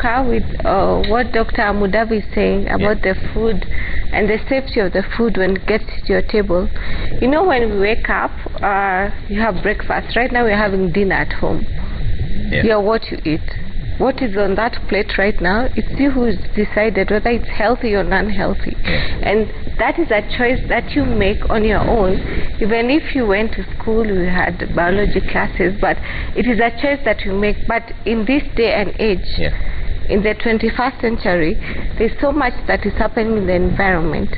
concur with what Dr. Amudavi is saying about the food and the safety of the food when it gets to your table. You know, when we wake up, you have breakfast. Right now we're having dinner at home. You're what you eat. What is on that plate right now, it's you who's decided whether it's healthy or non-healthy. And that is a choice that you make on your own. Even if you went to school, we had biology classes, but it is a choice that you make. But in this day and age, in the 21st century, there's so much that is happening in the environment.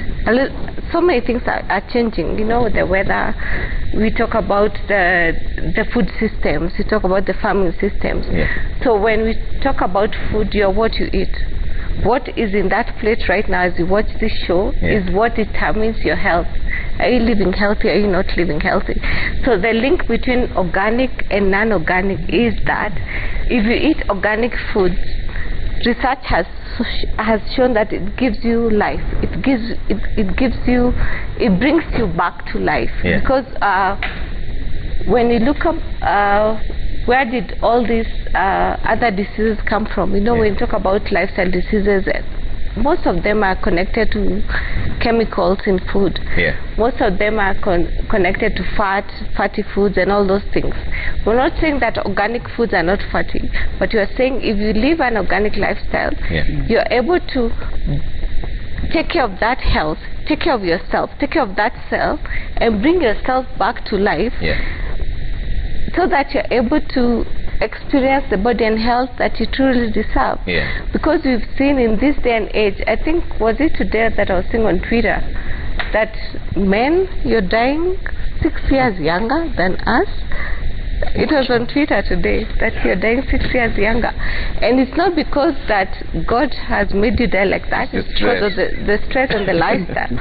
So many things are changing. You know, the weather, we talk about the food systems, we talk about the farming systems. So when we talk about food, you're what you eat. What is in that plate right now as you watch this show is what determines your health. Are you living healthy? Are you not living healthy? So the link between organic and non-organic is that if you eat organic foods, research has shown that it gives you life. It brings you back to life. Because when you look up where did all these other diseases come from? You know, when you talk about lifestyle diseases, most of them are connected to chemicals in food. Most of them are connected to fatty foods and all those things. We're not saying that organic foods are not fatty, but you are saying if you live an organic lifestyle, you're able to take care of that health, take care of yourself, take care of that cell, and bring yourself back to life, so that you're able to experience the body and health that you truly deserve. Because we've seen in this day and age, I think, was it today that I was seeing on Twitter, that men, you're dying 6 years younger than us. It was on Twitter today that you're dying 6 years younger. And it's not because that God has made you die like that, it's because of the stress and the lifestyle.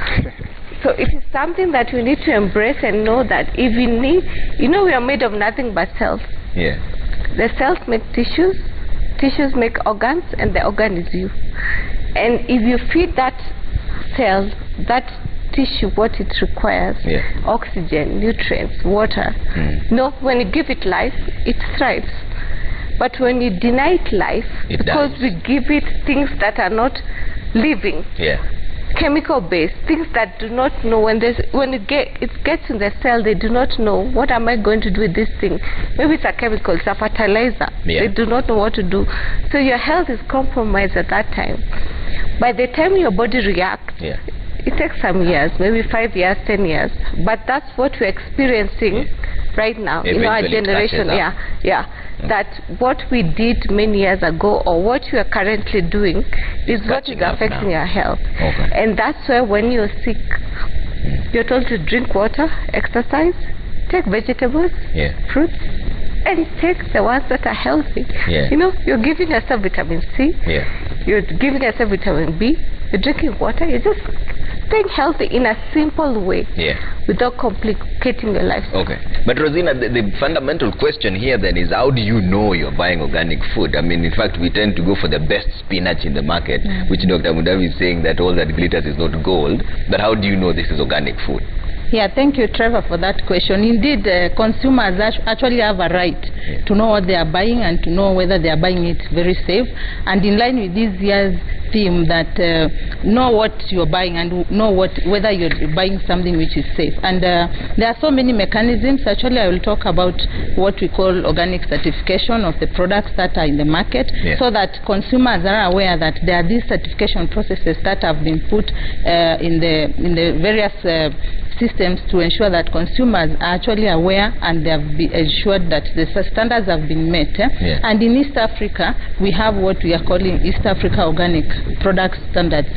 So it is something that we need to embrace and know that if we need, you know, we are made of nothing but cells. The cells make tissues, tissues make organs, and the organ is you. And if you feed that cell, that tissue, what it requires, oxygen, nutrients, water, when you give it life, it thrives. But when you deny it life, because we give it things that are not living, chemical based, things that do not know, when it gets in the cell, they do not know, what am I going to do with this thing? Maybe it's a chemical, it's a fertilizer. They do not know what to do. So your health is compromised at that time. By the time your body reacts, it takes some years, maybe 5 years, 10 years, but that's what we're experiencing right now in our generation. That what we did many years ago, or what you are currently doing, is what is affecting your health. And that's why when you're sick, you're told to drink water, exercise, take vegetables, fruits, and take the ones that are healthy. You know, you're giving yourself vitamin C, you're giving yourself vitamin B, you're drinking water, you're just staying healthy in a simple way, without complicating your life. But Rosina, the fundamental question here then is, how do you know you're buying organic food? I mean, in fact, we tend to go for the best spinach in the market, which Dr. Mudavi is saying that all that glitters is not gold. But how do you know this is organic food? Thank you, Trevor, for that question. Indeed, consumers actually have a right to know what they are buying and to know whether they are buying it very safe. And in line with this year's theme, that know what you're buying and know whether you're buying something which is safe. And there are so many mechanisms. Actually, I will talk about what we call organic certification of the products that are in the market, so that consumers are aware that there are these certification processes that have been put in the various systems to ensure that consumers are actually aware and they have been ensured that the standards have been met. And in East Africa, we have what we are calling East Africa Organic Product Standards.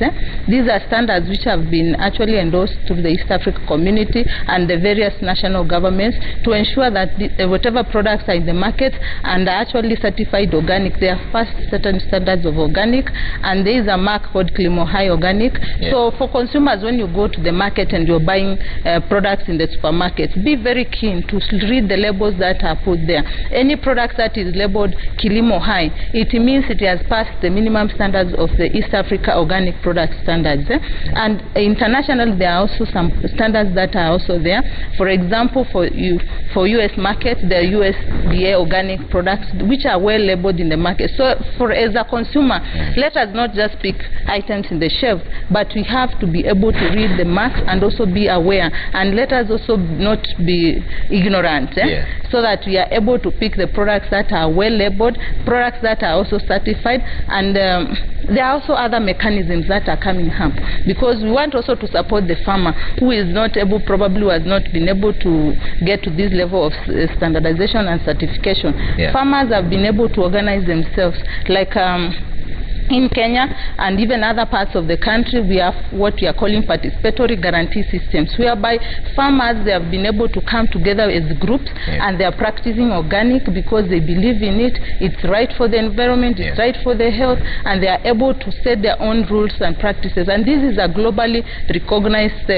These are standards which have been actually endorsed to the East Africa community and the various national governments to ensure that whatever products are in the market and are actually certified organic, they have passed certain standards of organic, and there is a mark called Climo High Organic. So for consumers, when you go to the market and you're buying products in the supermarkets, be very keen to read the labels that are put there. Any product that is labeled Kilimo High, it means it has passed the minimum standards of the East Africa Organic Product Standards. And internationally, there are also some standards that are also there. For example, for US markets, the USDA organic products, which are well labeled in the market. So as a consumer, let us not just pick items in the shelf, but we have to be able to read the marks and also be aware. And let us also not be ignorant, so that we are able to pick the products that are well labeled, products that are also certified. And there are also other mechanisms that are coming up, because we want also to support the farmer who is not able, probably who has not been able to get to this level of standardization and certification. Farmers have been able to organize themselves, like in Kenya and even other parts of the country. We have what we are calling participatory guarantee systems, whereby farmers, they have been able to come together as groups, and they are practicing organic because they believe in it. It's right for the environment, it's right for the health, and they are able to set their own rules and practices. And this is a globally recognized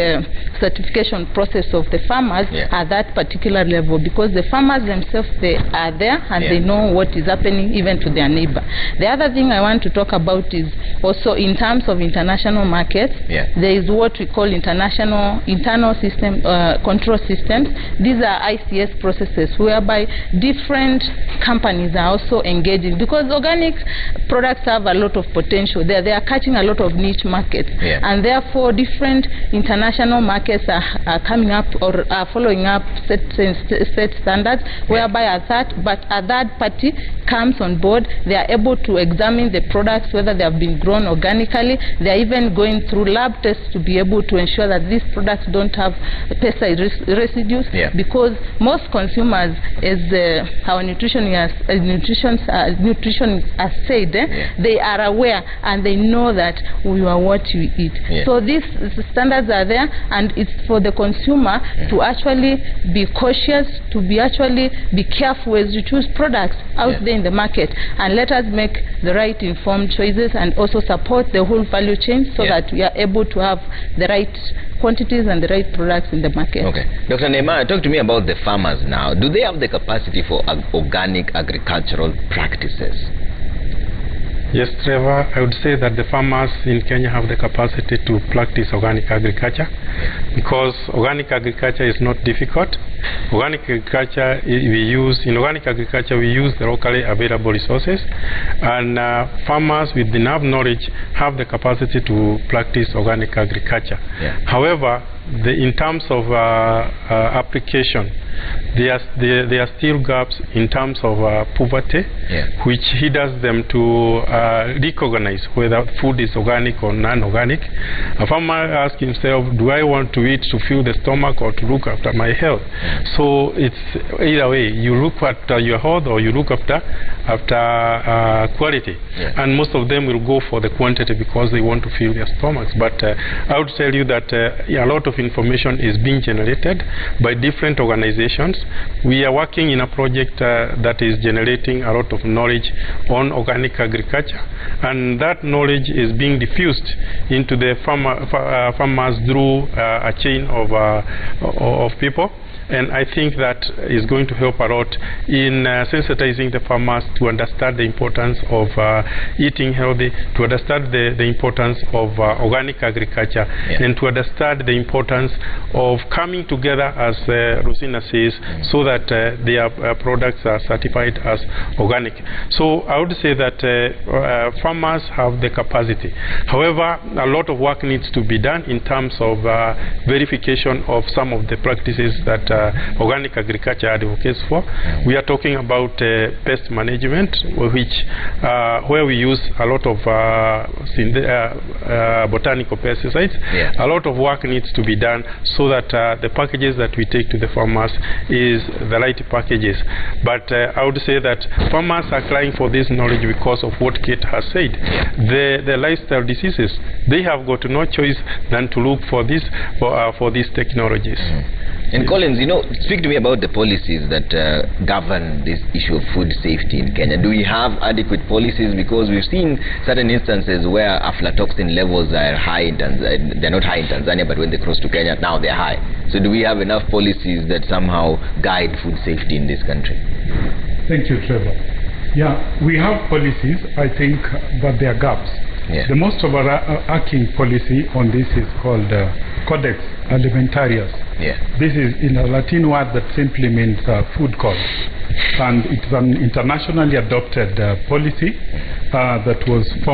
certification process of the farmers at that particular level, because the farmers themselves, they are there and they know what is happening even to their neighbor. The other thing I want to talk about is also in terms of international markets. There is what we call internal system control systems. These are ICS processes whereby different companies are also engaging, because organic products have a lot of potential. They are catching a lot of niche markets, and therefore different international markets are coming up or are following up set standards, whereby a third party comes on board. They are able to examine the products, whether they have been grown organically. They are even going through lab tests to be able to ensure that these products don't have pesticide residues, because most consumers, as our nutritionists have said, they are aware and they know that we are what you eat. So these standards are there, and it's for the consumer to actually be cautious, to be careful as you choose products out there in the market, and let us make the right informed choices and also support the whole value chain, so that we are able to have the right quantities and the right products in the market. Okay. Dr. Neymar, talk to me about the farmers now. Do they have the capacity for organic agricultural practices? Yes, Trevor, I would say that the farmers in Kenya have the capacity to practice organic agriculture, because organic agriculture is not difficult. In organic agriculture, we use the locally available resources, and farmers with enough knowledge have the capacity to practice organic agriculture. However, in terms of application, there are still gaps in terms of poverty, which hinders them to recognize whether food is organic or non-organic. A farmer asks himself, do I want to eat to fill the stomach or to look after my health? So it's either way, you look after your health or you look after quality. And most of them will go for the quantity because they want to fill their stomachs. But I would tell you that a lot of information is being generated by different organizations. We are working in a project that is generating a lot of knowledge on organic agriculture, and that knowledge is being diffused into the farmers through a chain of people. And I think that is going to help a lot in sensitizing the farmers to understand the importance of eating healthy, to understand the importance of organic agriculture, and to understand the importance of coming together, as Rosina says, so that their products are certified as organic. So I would say that farmers have the capacity. However, a lot of work needs to be done in terms of verification of some of the practices that organic agriculture advocates for. We are talking about pest management, where we use a lot of botanical pesticides. A lot of work needs to be done so that the packages that we take to the farmers is the right packages. But I would say that farmers are crying for this knowledge because of what Kate has said. The lifestyle diseases, they have got no choice than to look for these technologies. And Collins, you know, speak to me about the policies that govern this issue of food safety in Kenya. Do we have adequate policies? Because we've seen certain instances where aflatoxin levels are high in Tanzania. They're not high in Tanzania, but when they cross to Kenya, now they're high. So do we have enough policies that somehow guide food safety in this country? Thank you, Trevor. Yeah, we have policies, I think, but there are gaps. Yeah. The most overarching policy on this is called Codex Alimentarius. Yeah. This is in a Latin word that simply means food code. And it's an internationally adopted policy that was formed